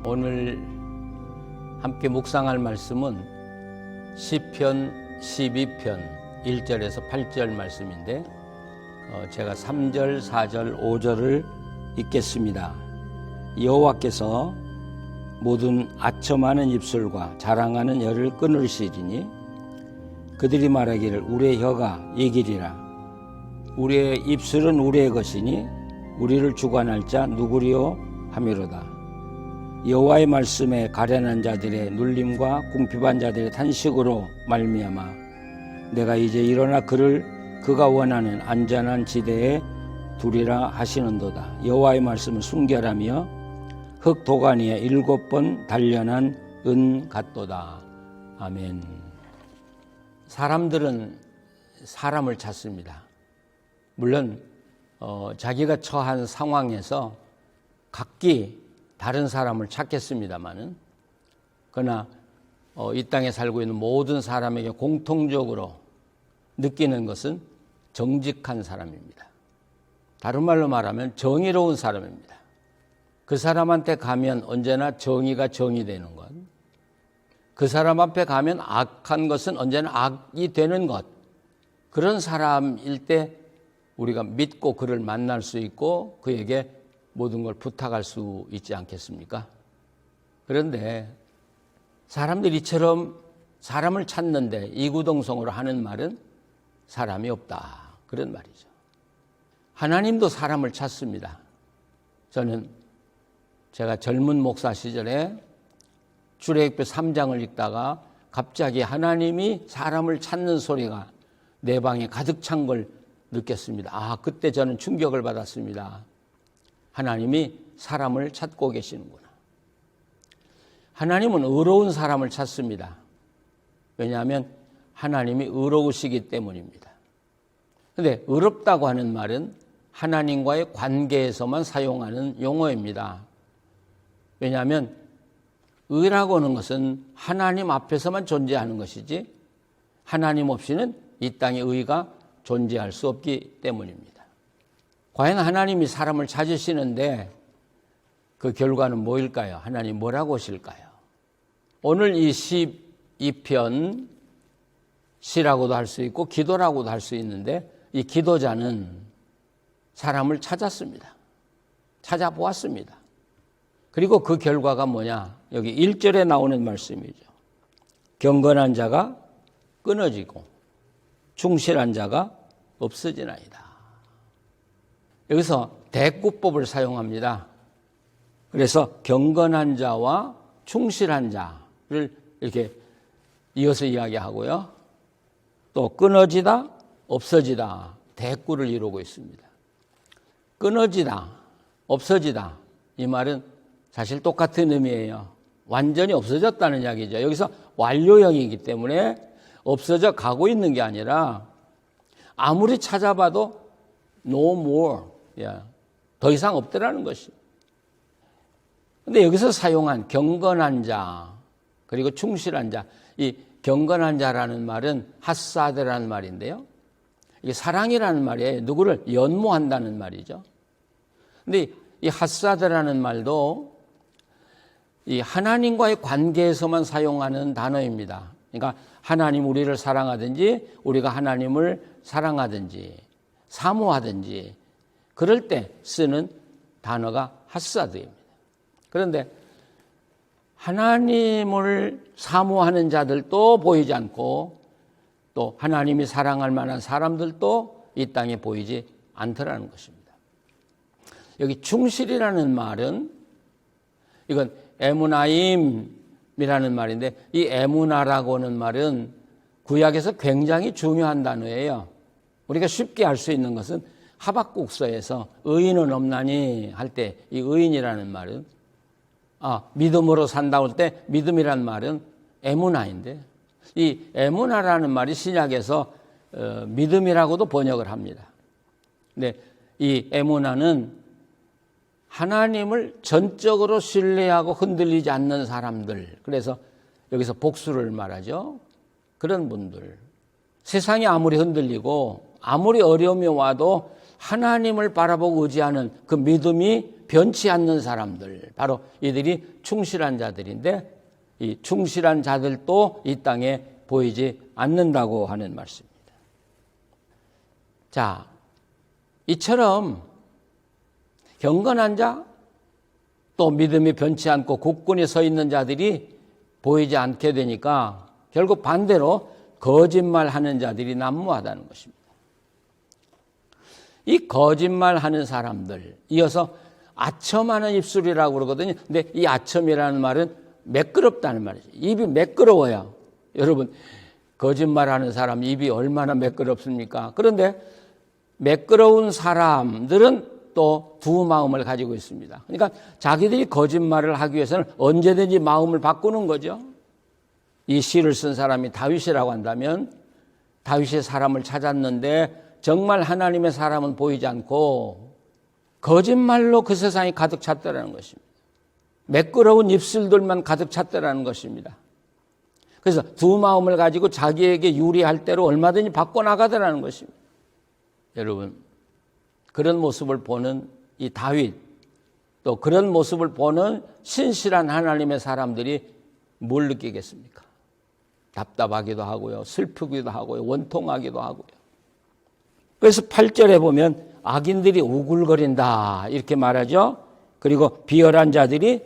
오늘 함께 묵상할 말씀은 시편 12편 1절에서 8절 말씀인데 제가 3절, 4절, 5절을 읽겠습니다. 여호와께서 모든 아첨하는 입술과 자랑하는 혀를 끊으시리니 그들이 말하기를 우리의 혀가 이기리라. 우리의 입술은 우리의 것이니 우리를 주관할 자 누구리요 하미로다. 여호와의 말씀에 가련한 자들의 눌림과 궁핍한 자들의 탄식으로 말미암아 내가 이제 일어나 그가 원하는 안전한 지대에 두리라 하시는도다. 여호와의 말씀은 순결하며 흙 도가니에 7번 단련한 은 같도다. 아멘. 사람들은 사람을 찾습니다. 물론 자기가 처한 상황에서 각기 다른 사람을 찾겠습니다마는, 그러나 이 땅에 살고 있는 모든 사람에게 공통적으로 느끼는 것은 정직한 사람입니다. 다른 말로 말하면 정의로운 사람입니다. 그 사람한테 가면 언제나 정의가 정의되는 것, 그 사람 앞에 가면 악한 것은 언제나 악이 되는 것, 그런 사람일 때 우리가 믿고 그를 만날 수 있고 그에게 모든 걸 부탁할 수 있지 않겠습니까? 그런데 사람들이 이처럼 사람을 찾는데 이구동성으로 하는 말은 사람이 없다, 그런 말이죠. 하나님도 사람을 찾습니다. 저는 제가 젊은 목사 시절에 출애굽기 3장을 읽다가 갑자기 하나님이 사람을 찾는 소리가 내 방에 가득 찬 걸 느꼈습니다. 그때 저는 충격을 받았습니다. 하나님이 사람을 찾고 계시는구나. 하나님은 의로운 사람을 찾습니다. 왜냐하면 하나님이 의로우시기 때문입니다. 그런데 의롭다고 하는 말은 하나님과의 관계에서만 사용하는 용어입니다. 왜냐하면 의라고 하는 것은 하나님 앞에서만 존재하는 것이지 하나님 없이는 이 땅에 의가 존재할 수 없기 때문입니다. 과연 하나님이 사람을 찾으시는데 그 결과는 뭐일까요? 하나님 뭐라고 하실까요? 오늘 이 12편 시라고도 할 수 있고 기도라고도 할 수 있는데, 이 기도자는 사람을 찾았습니다. 찾아보았습니다. 그리고 그 결과가 뭐냐? 여기 1절에 나오는 말씀이죠. 경건한 자가 끊어지고 충실한 자가 없어지나이다. 여기서 대꾸법을 사용합니다. 그래서 경건한 자와 충실한 자를 이렇게 이어서 이야기하고요. 또 끊어지다, 없어지다, 대꾸를 이루고 있습니다. 끊어지다, 없어지다, 이 말은 사실 똑같은 의미예요. 완전히 없어졌다는 이야기죠. 여기서 완료형이기 때문에 없어져 가고 있는 게 아니라 아무리 찾아봐도 no more, 더 이상 없더라는 것이. 그런데 여기서 사용한 경건한 자 그리고 충실한 자, 이 경건한 자라는 말은 하사드라는 말인데요, 이게 사랑이라는 말이에요. 누구를 연모한다는 말이죠. 그런데 이 하사드라는 말도 이 하나님과의 관계에서만 사용하는 단어입니다. 그러니까 하나님 우리를 사랑하든지 우리가 하나님을 사랑하든지 사모하든지 그럴 때 쓰는 단어가 하사드입니다. 그런데 하나님을 사모하는 자들도 보이지 않고 또 하나님이 사랑할 만한 사람들도 이 땅에 보이지 않더라는 것입니다. 여기 충실이라는 말은, 이건 에무나임이라는 말인데, 이 에무나라고 하는 말은 구약에서 굉장히 중요한 단어예요. 우리가 쉽게 알 수 있는 것은 하박국서에서 의인은 없나니 할 때 이 의인이라는 말은 믿음으로 산다고 할 때 믿음이라는 말은 에무나인데, 이 에무나라는 말이 신약에서 믿음이라고도 번역을 합니다. 근데 이 에무나는 하나님을 전적으로 신뢰하고 흔들리지 않는 사람들, 그래서 여기서 복수를 말하죠. 그런 분들, 세상이 아무리 흔들리고 아무리 어려움이 와도 하나님을 바라보고 의지하는 그 믿음이 변치 않는 사람들, 바로 이들이 충실한 자들인데, 이 충실한 자들도 이 땅에 보이지 않는다고 하는 말씀입니다. 자, 이처럼 경건한 자, 또 믿음이 변치 않고 굳건히 서 있는 자들이 보이지 않게 되니까 결국 반대로 거짓말하는 자들이 난무하다는 것입니다. 이 거짓말하는 사람들, 이어서 아첨하는 입술이라고 그러거든요. 근데 이 아첨이라는 말은 매끄럽다는 말이죠. 입이 매끄러워요. 여러분, 거짓말하는 사람 입이 얼마나 매끄럽습니까? 그런데 매끄러운 사람들은 또 두 마음을 가지고 있습니다. 그러니까 자기들이 거짓말을 하기 위해서는 언제든지 마음을 바꾸는 거죠. 이 시를 쓴 사람이 다윗이라고 한다면, 다윗이 사람을 찾았는데 정말 하나님의 사람은 보이지 않고 거짓말로 그 세상이 가득 찼다라는 것입니다. 매끄러운 입술들만 가득 찼다라는 것입니다. 그래서 두 마음을 가지고 자기에게 유리할 대로 얼마든지 바꿔나가더라는 것입니다. 여러분, 그런 모습을 보는 이 다윗, 또 그런 모습을 보는 신실한 하나님의 사람들이 뭘 느끼겠습니까? 답답하기도 하고요, 슬프기도 하고요, 원통하기도 하고요. 그래서 8절에 보면 악인들이 우글거린다 이렇게 말하죠. 그리고 비열한 자들이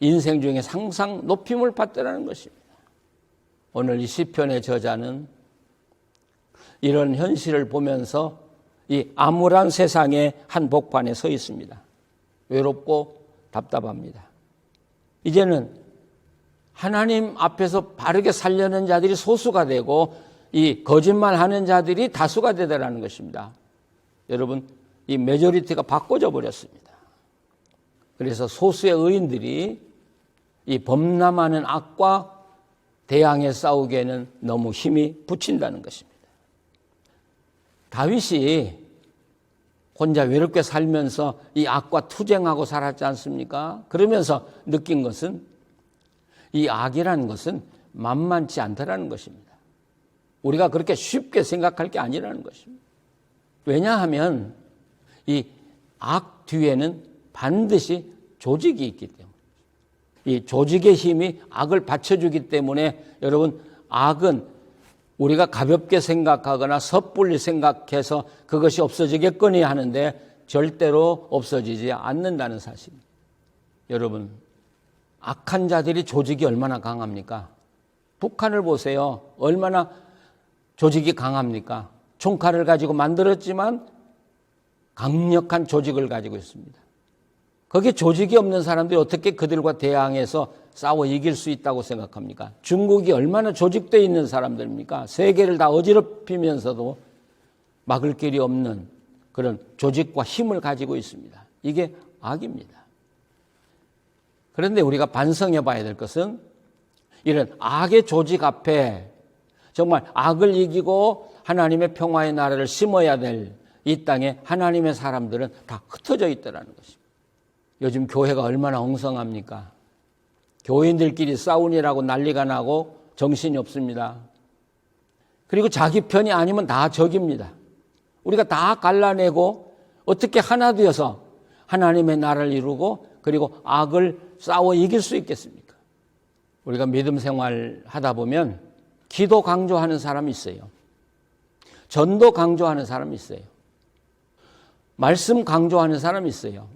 인생 중에 항상 높임을 받더라는 것입니다. 오늘 이 시편의 저자는 이런 현실을 보면서 이 암울한 세상의 한복판에 서 있습니다. 외롭고 답답합니다. 이제는 하나님 앞에서 바르게 살려는 자들이 소수가 되고 이 거짓말하는 자들이 다수가 되더라는 것입니다. 여러분, 이 메조리티가 바꿔져 버렸습니다. 그래서 소수의 의인들이 이 범람하는 악과 대항해 싸우기에는 너무 힘이 붙인다는 것입니다. 다윗이 혼자 외롭게 살면서 이 악과 투쟁하고 살았지 않습니까? 그러면서 느낀 것은 이 악이라는 것은 만만치 않다라는 것입니다. 우리가 그렇게 쉽게 생각할 게 아니라는 것입니다. 왜냐하면 이 악 뒤에는 반드시 조직이 있기 때문에, 이 조직의 힘이 악을 받쳐주기 때문에 여러분, 악은 우리가 가볍게 생각하거나 섣불리 생각해서 그것이 없어지겠거니 하는데 절대로 없어지지 않는다는 사실입니다. 여러분, 악한 자들이 조직이 얼마나 강합니까? 북한을 보세요. 얼마나 조직이 강합니까? 총칼을 가지고 만들었지만 강력한 조직을 가지고 있습니다. 거기에 조직이 없는 사람들이 어떻게 그들과 대항해서 싸워 이길 수 있다고 생각합니까? 중국이 얼마나 조직되어 있는 사람들입니까? 세계를 다 어지럽히면서도 막을 길이 없는 그런 조직과 힘을 가지고 있습니다. 이게 악입니다. 그런데 우리가 반성해 봐야 될 것은 이런 악의 조직 앞에 정말 악을 이기고 하나님의 평화의 나라를 심어야 될 이 땅에 하나님의 사람들은 다 흩어져 있다는 것입니다. 요즘 교회가 얼마나 엉성합니까? 교인들끼리 싸우니라고 난리가 나고 정신이 없습니다. 그리고 자기 편이 아니면 다 적입니다. 우리가 다 갈라내고 어떻게 하나 되어서 하나님의 나라를 이루고 그리고 악을 싸워 이길 수 있겠습니까? 우리가 믿음 생활 하다 보면 기도 강조하는 사람이 있어요. 전도 강조하는 사람이 있어요. 말씀 강조하는 사람이 있어요.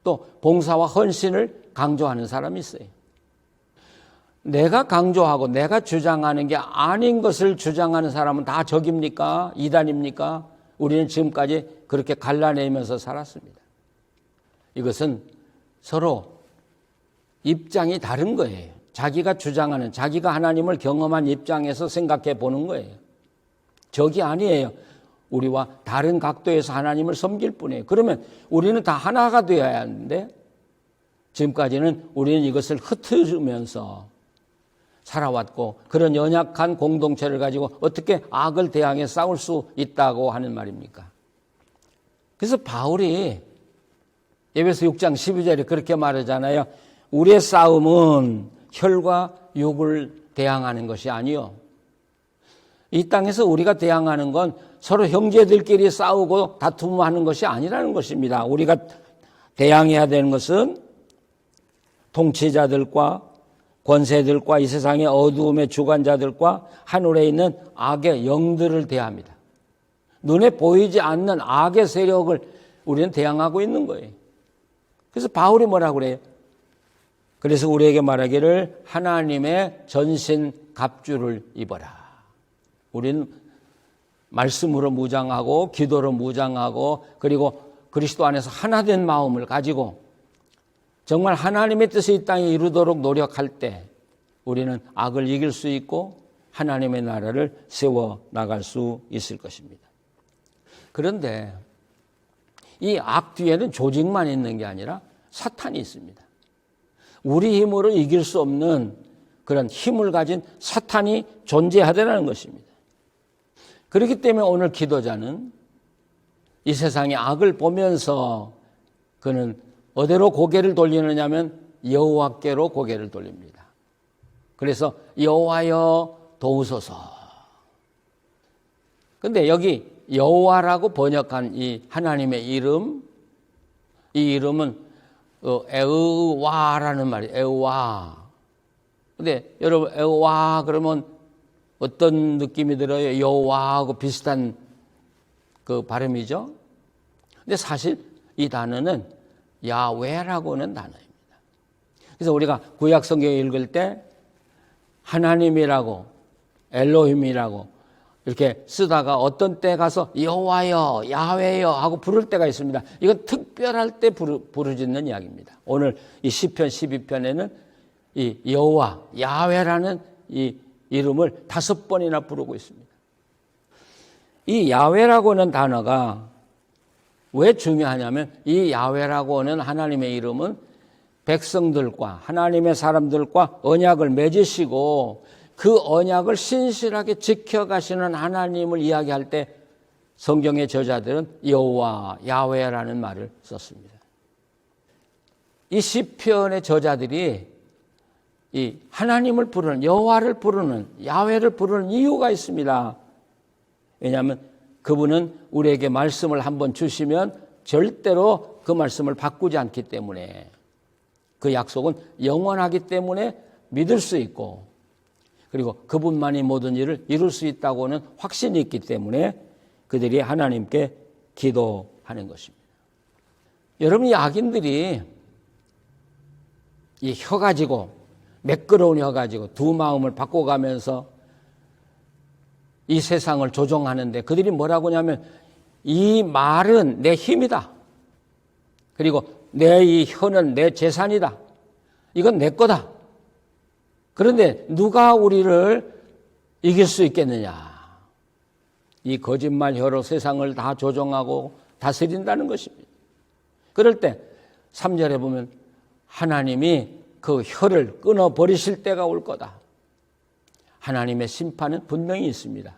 또 봉사와 헌신을 강조하는 사람이 있어요. 내가 강조하고 내가 주장하는 게 아닌 것을 주장하는 사람은 다 적입니까? 이단입니까? 우리는 지금까지 그렇게 갈라내면서 살았습니다. 이것은 서로 입장이 다른 거예요. 자기가 주장하는, 자기가 하나님을 경험한 입장에서 생각해 보는 거예요. 적이 아니에요. 우리와 다른 각도에서 하나님을 섬길 뿐이에요. 그러면 우리는 다 하나가 되어야 하는데 지금까지는 우리는 이것을 흩으면서 살아왔고 그런 연약한 공동체를 가지고 어떻게 악을 대항해 싸울 수 있다고 하는 말입니까? 그래서 바울이 에베소 6장 12절에 그렇게 말하잖아요. 우리의 싸움은 혈과 육을 대항하는 것이 아니요 이 땅에서 우리가 대항하는 건 서로 형제들끼리 싸우고 다툼하는 것이 아니라는 것입니다. 우리가 대항해야 되는 것은 통치자들과 권세들과 이 세상의 어두움의 주관자들과 하늘에 있는 악의 영들을 대합니다. 눈에 보이지 않는 악의 세력을 우리는 대항하고 있는 거예요. 그래서 바울이 뭐라고 그래요? 그래서 우리에게 말하기를 하나님의 전신 갑주를 입어라. 우리는 말씀으로 무장하고 기도로 무장하고 그리고 그리스도 안에서 하나된 마음을 가지고 정말 하나님의 뜻이 이 땅에 이루도록 노력할 때 우리는 악을 이길 수 있고 하나님의 나라를 세워 나갈 수 있을 것입니다. 그런데 이 악 뒤에는 조직만 있는 게 아니라 사탄이 있습니다. 우리 힘으로 이길 수 없는 그런 힘을 가진 사탄이 존재하다는 것입니다. 그렇기 때문에 오늘 기도자는 이 세상의 악을 보면서 그는 어디로 고개를 돌리느냐 하면 여호와께로 고개를 돌립니다. 그래서 여호와여 도우소서. 근데 여기 여호와라고 번역한 이 하나님의 이름, 이 이름은 에우와라는 말이에요. 에우와. 근데 여러분 에우와 그러면 어떤 느낌이 들어요? 여호와하고 비슷한 그 발음이죠. 근데 사실 이 단어는 야훼라고는 단어입니다. 그래서 우리가 구약 성경 읽을 때 하나님이라고 엘로힘이라고 이렇게 쓰다가 어떤 때 가서 여호와여 야훼여 하고 부를 때가 있습니다. 이건 특별할 때 부르짖는 이야기입니다. 오늘 이 시편 12편에는 이 여호와 야훼라는 이 이름을 5번이나 부르고 있습니다. 이 야훼라고 하는 단어가 왜 중요하냐면 이 야훼라고 하는 하나님의 이름은 백성들과 하나님의 사람들과 언약을 맺으시고 그 언약을 신실하게 지켜가시는 하나님을 이야기할 때 성경의 저자들은 여호와 야훼라는 말을 썼습니다. 이 시편의 저자들이 이 하나님을 부르는 여호와를 부르는 야훼를 부르는 이유가 있습니다. 왜냐하면 그분은 우리에게 말씀을 한번 주시면 절대로 그 말씀을 바꾸지 않기 때문에 그 약속은 영원하기 때문에 믿을 수 있고 그리고 그분만이 모든 일을 이룰 수 있다고는 확신이 있기 때문에 그들이 하나님께 기도하는 것입니다. 여러분 이 악인들이 이 혀 가지고 매끄러운 혀 가지고 두 마음을 바꿔가면서 이 세상을 조종하는데 그들이 뭐라고 하냐면 이 말은 내 힘이다. 그리고 내 이 혀는 내 재산이다. 이건 내 거다. 그런데 누가 우리를 이길 수 있겠느냐. 이 거짓말 혀로 세상을 다 조종하고 다스린다는 것입니다. 그럴 때 3절에 보면 하나님이 그 혀를 끊어버리실 때가 올 거다. 하나님의 심판은 분명히 있습니다.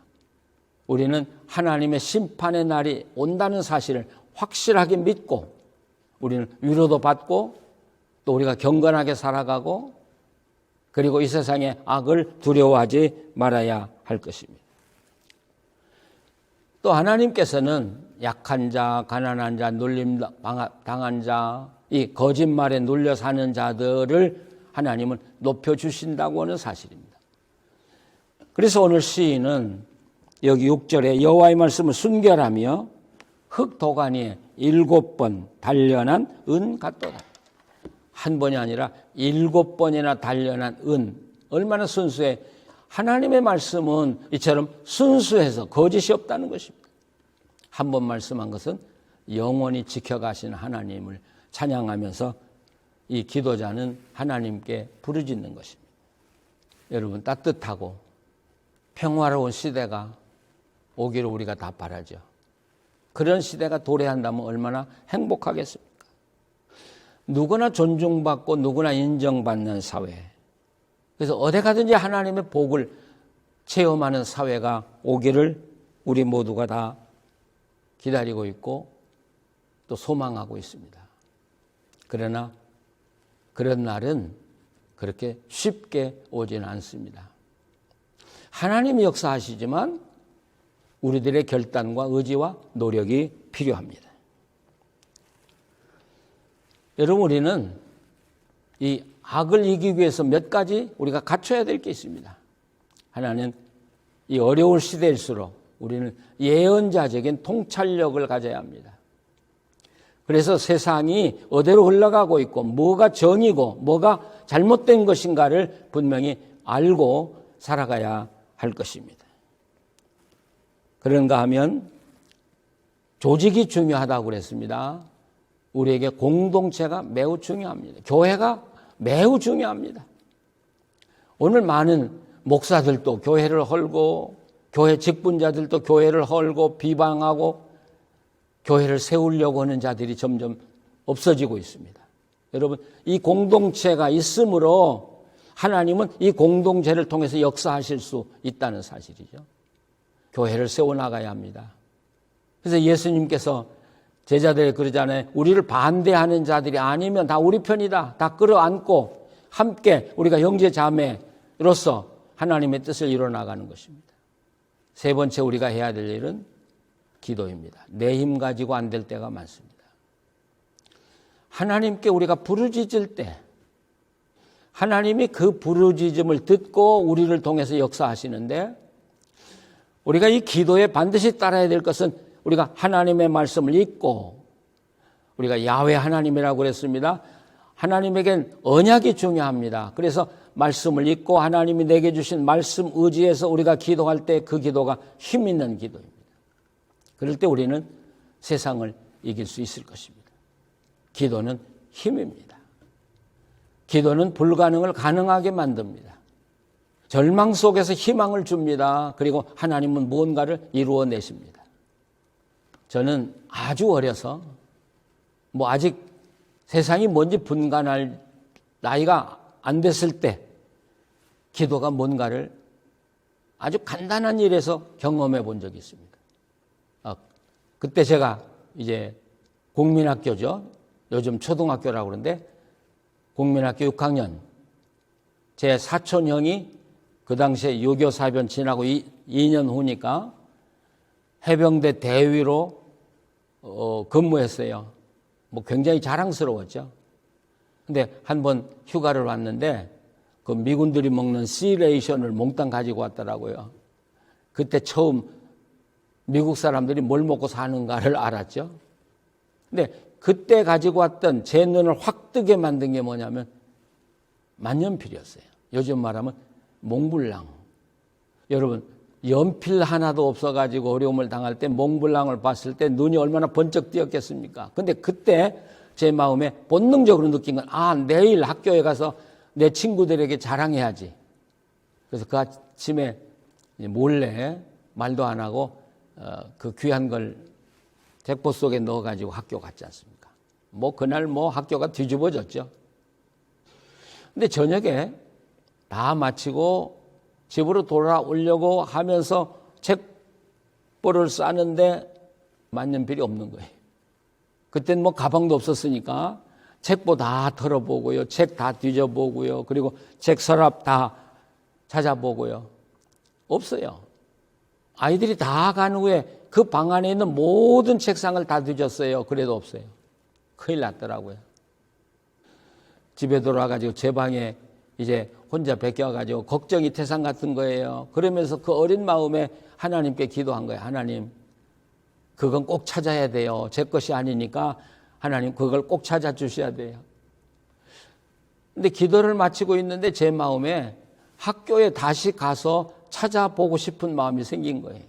우리는 하나님의 심판의 날이 온다는 사실을 확실하게 믿고 우리는 위로도 받고 또 우리가 경건하게 살아가고 그리고 이 세상의 악을 두려워하지 말아야 할 것입니다. 또 하나님께서는 약한 자, 가난한 자, 눌림 당한 자, 이 거짓말에 눌려 사는 자들을 하나님은 높여주신다고 하는 사실입니다. 그래서 오늘 시인은 여기 6절에 여호와의 말씀을 순결하며 흙도가니에 7번 단련한 은 같도다. 한 번이 아니라 7번이나 단련한 은. 얼마나 순수해. 하나님의 말씀은 이처럼 순수해서 거짓이 없다는 것입니다. 한 번 말씀한 것은 영원히 지켜가시는 하나님을 찬양하면서 이 기도자는 하나님께 부르짖는 것입니다. 여러분 따뜻하고 평화로운 시대가 오기를 우리가 다 바라죠. 그런 시대가 도래한다면 얼마나 행복하겠습니까? 누구나 존중받고 누구나 인정받는 사회. 그래서 어디 가든지 하나님의 복을 체험하는 사회가 오기를 우리 모두가 다 기다리고 있고 또 소망하고 있습니다. 그러나 그런 날은 그렇게 쉽게 오지는 않습니다. 하나님이 역사하시지만 우리들의 결단과 의지와 노력이 필요합니다. 여러분, 우리는 이 악을 이기기 위해서 몇 가지 우리가 갖춰야 될 게 있습니다. 하나는 이 어려운 시대일수록 우리는 예언자적인 통찰력을 가져야 합니다. 그래서 세상이 어디로 흘러가고 있고 뭐가 정이고 뭐가 잘못된 것인가를 분명히 알고 살아가야 할 것입니다. 그런가 하면 조직이 중요하다고 그랬습니다. 우리에게 공동체가 매우 중요합니다. 교회가 매우 중요합니다. 오늘 많은 목사들도 교회를 헐고 교회 직분자들도 교회를 헐고 비방하고 교회를 세우려고 하는 자들이 점점 없어지고 있습니다. 여러분, 이 공동체가 있으므로 하나님은 이 공동체를 통해서 역사하실 수 있다는 사실이죠. 교회를 세워나가야 합니다. 그래서 예수님께서 제자들이 그러잖아요. 우리를 반대하는 자들이 아니면 다 우리 편이다. 다 끌어안고 함께 우리가 형제 자매로서 하나님의 뜻을 이뤄나가는 것입니다. 세 번째 우리가 해야 될 일은 기도입니다. 내 힘 가지고 안 될 때가 많습니다. 하나님께 우리가 부르짖을 때 하나님이 그 부르짖음을 듣고 우리를 통해서 역사하시는데 우리가 이 기도에 반드시 따라야 될 것은 우리가 하나님의 말씀을 읽고 우리가 야훼 하나님이라고 그랬습니다. 하나님에겐 언약이 중요합니다. 그래서 말씀을 읽고 하나님이 내게 주신 말씀 의지해서 우리가 기도할 때 그 기도가 힘 있는 기도입니다. 그럴 때 우리는 세상을 이길 수 있을 것입니다. 기도는 힘입니다. 기도는 불가능을 가능하게 만듭니다. 절망 속에서 희망을 줍니다. 그리고 하나님은 무언가를 이루어내십니다. 저는 아주 어려서 아직 세상이 뭔지 분간할 나이가 안 됐을 때 기도가 뭔가를 아주 간단한 일에서 경험해 본 적이 있습니다. 그때 제가 이제 국민학교죠. 요즘 초등학교라고 그러는데 국민학교 6학년 제 사촌 형이 그 당시에 유교 사변 지나고 2년 후니까 해병대 대위로 근무했어요. 굉장히 자랑스러웠죠. 근데 한번 휴가를 왔는데 그 미군들이 먹는 씨레이션을 몽땅 가지고 왔더라고요. 그때 처음 미국 사람들이 뭘 먹고 사는가를 알았죠. 근데 그때 가지고 왔던 제 눈을 확 뜨게 만든 게 뭐냐면 만년필이었어요. 요즘 말하면 몽블랑. 여러분, 연필 하나도 없어가지고 어려움을 당할 때 몽블랑을 봤을 때 눈이 얼마나 번쩍 띄었겠습니까? 근데 그때 제 마음에 본능적으로 느낀 건 내일 학교에 가서 내 친구들에게 자랑해야지. 그래서 그 아침에 몰래 말도 안 하고 그 귀한 걸 책보 속에 넣어가지고 학교 갔지 않습니까? 그날 학교가 뒤집어졌죠. 근데 저녁에 다 마치고 집으로 돌아오려고 하면서 책보를 싸는데 만년필이 없는 거예요. 그땐 가방도 없었으니까 책보 다 털어보고요. 책 다 뒤져보고요. 그리고 책 서랍 다 찾아보고요. 없어요. 아이들이 다 간 후에 그 방 안에 있는 모든 책상을 다 뒤졌어요. 그래도 없어요. 큰일 났더라고요. 집에 돌아가지고 제 방에 이제 혼자 베껴가지고 걱정이 태산 같은 거예요. 그러면서 그 어린 마음에 하나님께 기도한 거예요. 하나님, 그건 꼭 찾아야 돼요. 제 것이 아니니까 하나님 그걸 꼭 찾아주셔야 돼요. 근데 기도를 마치고 있는데 제 마음에 학교에 다시 가서 찾아보고 싶은 마음이 생긴 거예요.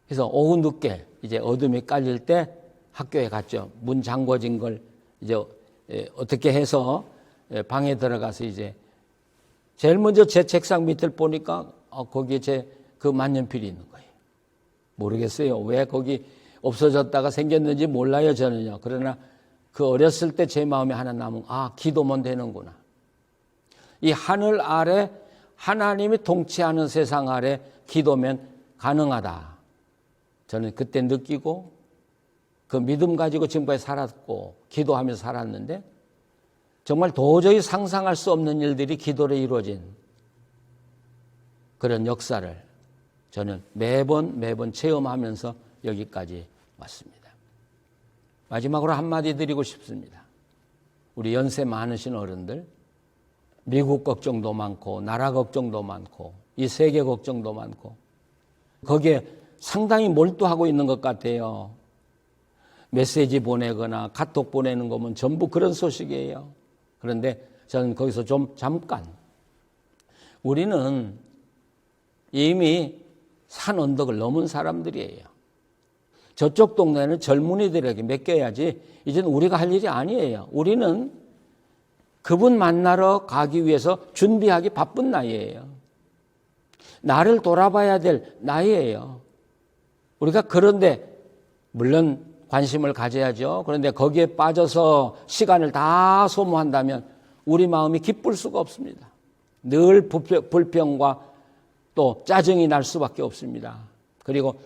그래서 오후 늦게 이제 어둠이 깔릴 때 학교에 갔죠. 문 잠궈진 걸 이제 어떻게 해서 방에 들어가서 이제 제일 먼저 제 책상 밑을 보니까 거기에 제 그 만년필이 있는 거예요. 모르겠어요. 왜 거기 없어졌다가 생겼는지 몰라요, 저는요. 그러나 그 어렸을 때 제 마음에 하나 남은, 기도면 되는구나. 이 하늘 아래 하나님이 통치하는 세상 아래 기도면 가능하다. 저는 그때 느끼고 그 믿음 가지고 지금까지 살았고 기도하면서 살았는데 정말 도저히 상상할 수 없는 일들이 기도로 이루어진 그런 역사를 저는 매번 체험하면서 여기까지 왔습니다. 마지막으로 한마디 드리고 싶습니다. 우리 연세 많으신 어른들, 미국 걱정도 많고 나라 걱정도 많고 이 세계 걱정도 많고 거기에 상당히 몰두하고 있는 것 같아요. 메시지 보내거나 카톡 보내는 거면 전부 그런 소식이에요. 그런데 저는 거기서 좀 잠깐, 우리는 이미 산 언덕을 넘은 사람들이에요. 저쪽 동네는 젊은이들에게 맡겨야지 이제는 우리가 할 일이 아니에요. 우리는 그분 만나러 가기 위해서 준비하기 바쁜 나이예요. 나를 돌아봐야 될 나이예요. 우리가 그런데 물론 관심을 가져야죠. 그런데 거기에 빠져서 시간을 다 소모한다면 우리 마음이 기쁠 수가 없습니다. 늘 불평과 또 짜증이 날 수밖에 없습니다. 그리고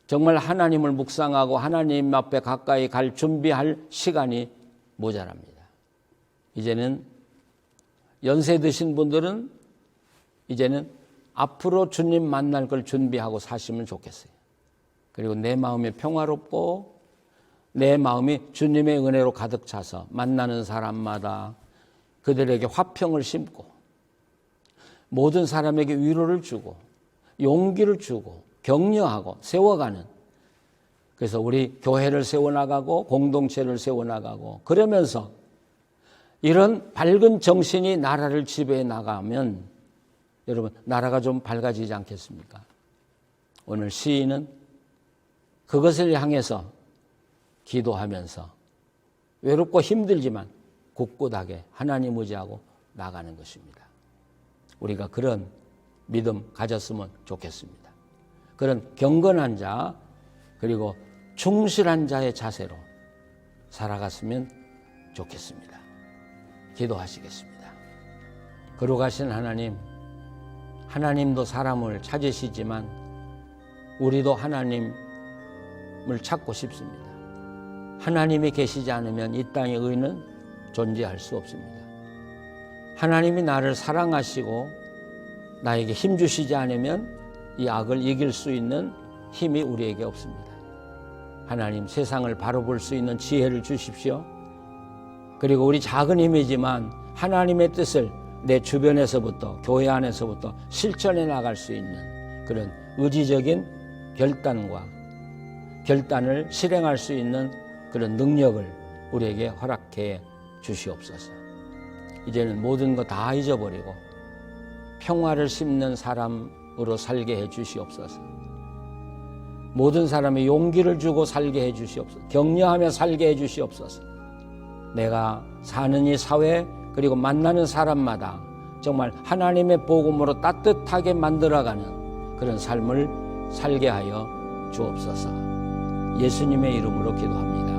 정말 하나님을 묵상하고 하나님 앞에 가까이 갈 준비할 시간이 모자랍니다. 이제는 연세 드신 분들은 이제는 앞으로 주님 만날 걸 준비하고 사시면 좋겠어요. 그리고 내 마음이 평화롭고 내 마음이 주님의 은혜로 가득 차서 만나는 사람마다 그들에게 화평을 심고 모든 사람에게 위로를 주고 용기를 주고 격려하고 세워가는, 그래서 우리 교회를 세워나가고 공동체를 세워나가고 그러면서 이런 밝은 정신이 나라를 지배해 나가면 여러분 나라가 좀 밝아지지 않겠습니까? 오늘 시인은 그것을 향해서 기도하면서 외롭고 힘들지만 굳굳하게 하나님 의지하고 나가는 것입니다. 우리가 그런 믿음 가졌으면 좋겠습니다. 그런 경건한 자 그리고 충실한 자의 자세로 살아갔으면 좋겠습니다. 기도하시겠습니다. 거룩하신 하나님, 하나님도 사람을 찾으시지만 우리도 하나님을 찾고 싶습니다. 하나님이 계시지 않으면 이 땅의 의는 존재할 수 없습니다. 하나님이 나를 사랑하시고 나에게 힘 주시지 않으면 이 악을 이길 수 있는 힘이 우리에게 없습니다. 하나님, 세상을 바로 볼 수 있는 지혜를 주십시오. 그리고 우리 작은 힘이지만 하나님의 뜻을 내 주변에서부터 교회 안에서부터 실천해 나갈 수 있는 그런 의지적인 결단을 실행할 수 있는 그런 능력을 우리에게 허락해 주시옵소서. 이제는 모든 거 다 잊어버리고 평화를 심는 사람으로 살게 해 주시옵소서. 모든 사람에 용기를 주고 살게 해 주시옵소서. 격려하며 살게 해 주시옵소서. 내가 사는 이 사회 그리고 만나는 사람마다 정말 하나님의 복음으로 따뜻하게 만들어가는 그런 삶을 살게 하여 주옵소서. 예수님의 이름으로 기도합니다.